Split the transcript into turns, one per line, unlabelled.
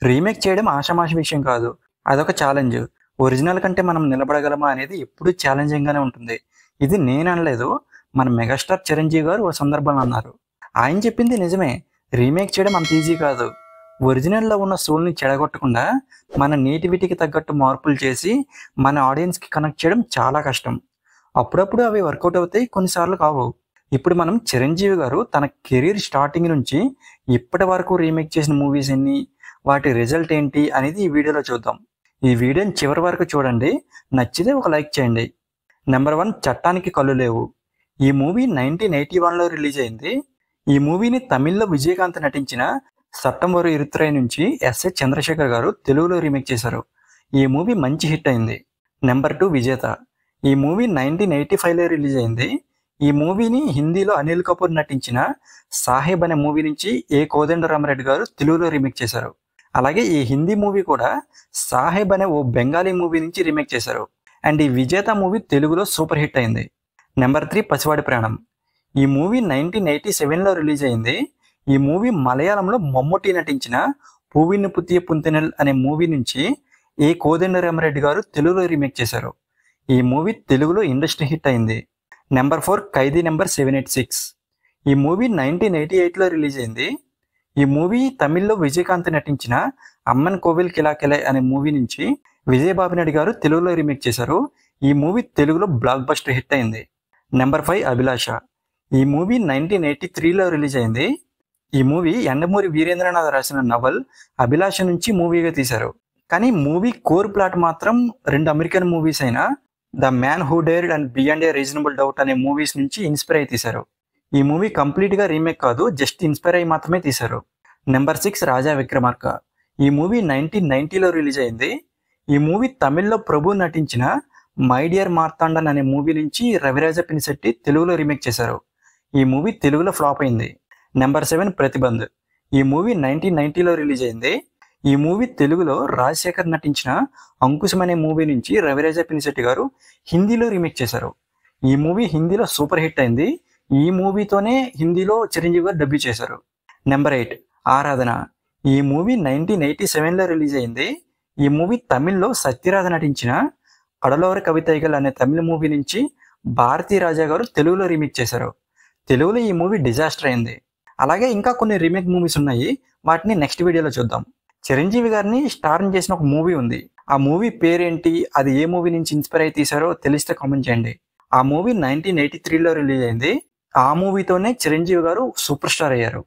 Remake చేయడం ఆషామాషి విషయం కాదు. అదొక ఛాలెంజ్. ఒరిజినల్ కంటే మనం నిలబడగలమా అనేది ఎప్పుడూ ఛాలెంజింగ్‌గానే ఉంటుంది. ఇది నేననలేదు. మన మెగాస్టార్ చిరంజీవి గారు ఓ సందర్భంలో అన్నారు. ఆయన చెప్పింది నిజమే. రీమేక్ చేయడం అంత ఈజీ కాదు. ఒరిజినల్‌లో ఉన్న సోల్‌ని చెడగొట్టకుండా మన నేటివిటీకి తగ్గట్టు మార్పులు చేసి మన ఆడియన్స్‌కి కనెక్ట్ చేయడం చాలా కష్టం. అప్పుడప్పుడు అవి వర్కౌట్ అవుతాయి. కొన్నిసార్లు కావు. ఇప్పుడు మనం చిరంజీవి గారు తన కెరీర్ స్టార్టింగ్ నుంచి ఇప్పటి వరకు రీమేక్ చేసిన మూవీస్ ఎన్ని, వాటి రిజల్ట్ ఏంటి అనేది ఈ వీడియోలో చూద్దాం. ఈ వీడియోని చివరి వరకు చూడండి. నచ్చితే ఒక లైక్ చేయండి. నెంబర్ 1 చట్టానికి కళ్ళు లేవు. ఈ మూవీ 1981లో రిలీజ్ అయింది. ఈ మూవీని తమిళ్లో విజయకాంత్ నటించిన సట్టంవరు ఇరుత్తురై నుంచి ఎస్ఏ చంద్రశేఖర్ గారు తెలుగులో రీమేక్ చేశారు. ఈ మూవీ మంచి హిట్ అయింది. నెంబర్ 2 విజేత. ఈ మూవీ 1985లో రిలీజ్ అయింది. ఈ మూవీని హిందీలో అనిల్ కపూర్ నటించిన సాహెబ్ అనే మూవీ నుంచి ఏ కోదండరామరెడ్డి గారు తెలుగులో రీమేక్ చేశారు. అలాగే ఈ హిందీ మూవీ కూడా సాహెబ్ అనే ఓ బెంగాలీ మూవీ నుంచి రీమేక్ చేశారు. అండ్ ఈ విజేత మూవీ తెలుగులో సూపర్ హిట్ అయింది. నెంబర్ 3 పసివాడి ప్రాణం. ఈ మూవీ 1987లో రిలీజ్ అయింది. ఈ మూవీ మలయాళంలో మమ్ముట్టి నటించిన పూవిన్ను పుత్తియ పుంతెనల్ అనే మూవీ నుంచి ఏ కోదండరామరెడ్డి గారు తెలుగులో రీమేక్ చేశారు. ఈ మూవీ తెలుగులో ఇండస్ట్రీ హిట్ అయింది. నెంబర్ 4 ఖైదీ నెంబర్ 786. ఈ మూవీ 1988లో రిలీజ్ అయింది. ఈ మూవీ తమిళ్లో విజయకాంత్ నటించిన అమ్మన్ కోవిల్ కిలాకెలై అనే మూవీ నుంచి విజయబాబునాయుడు గారు తెలుగులో రీమేక్ చేశారు. ఈ మూవీ తెలుగులో బ్లాక్ బస్టర్ హిట్ అయింది. నెంబర్ 5 అభిలాష. ఈ మూవీ 1983లో రిలీజ్ అయింది. ఈ మూవీ యండమూరి వీరేంద్రనాథ్ రాసిన నవల్ అభిలాష నుంచి మూవీగా తీశారు. కానీ మూవీ కోర్ ప్లాట్ మాత్రం 2 అమెరికన్ మూవీస్ అయిన the man who dared and beyond a reasonable doubt అనే మూవీస్ నుంచి ఇన్స్పైర్ అయి తీశారు. ఈ మూవీ కంప్లీట్గా రీమేక్ కాదు, జస్ట్ ఇన్స్పైర్ అయి మాత్రమే తీశారు. నెంబర్ 6 రాజా విక్రమార్క. ఈ మూవీ 1990లో రిలీజ్ అయింది. ఈ మూవీ తమిళ్లో ప్రభు నటించిన మై డియర్ మార్తాండన్ అనే మూవీ నుంచి రవిరాజ పినిశెట్టి తెలుగులో రీమేక్ చేశారు. ఈ మూవీ తెలుగులో ఫ్లాప్ అయింది. నెంబర్ 7 ప్రతిబంధ్. ఈ మూవీ 1990లో రిలీజ్ అయింది. ఈ మూవీ తెలుగులో రాజశేఖర్ నటించిన అంకుశం అనే మూవీ నుంచి రవిరాజ పినిశెట్టి గారు హిందీలో రీమేక్ చేశారు. ఈ మూవీ హిందీలో సూపర్ హిట్ అయింది. ఈ మూవీతోనే హిందీలో చిరంజీవి గారు డెబ్యూ చేశారు. నెంబర్ 8 ఆరాధన. ఈ మూవీ 1987లో రిలీజ్ అయింది. ఈ మూవీ తమిళ్లో సత్యరాధ నటించిన కడలోర కవితైగల్ అనే తమిళ మూవీ నుంచి భారతీ రాజా గారు తెలుగులో రీమేక్ చేశారు. తెలుగులో ఈ మూవీ డిజాస్టర్ అయింది. అలాగే ఇంకా కొన్ని రీమేక్ మూవీస్ ఉన్నాయి. వాటిని నెక్స్ట్ వీడియోలో చూద్దాం. చిరంజీవి గారిని స్టార్ని చేసిన ఒక మూవీ ఉంది. ఆ మూవీ పేరేంటి, అది ఏ మూవీ నుంచి ఇన్స్పైర్ అయి తీశారో తెలిస్తే కామెంట్ చేయండి. ఆ మూవీ 1983లో రిలీజ్ అయింది. ఆ మూవీతోనే చిరంజీవి గారు సూపర్ స్టార్ అయ్యారు.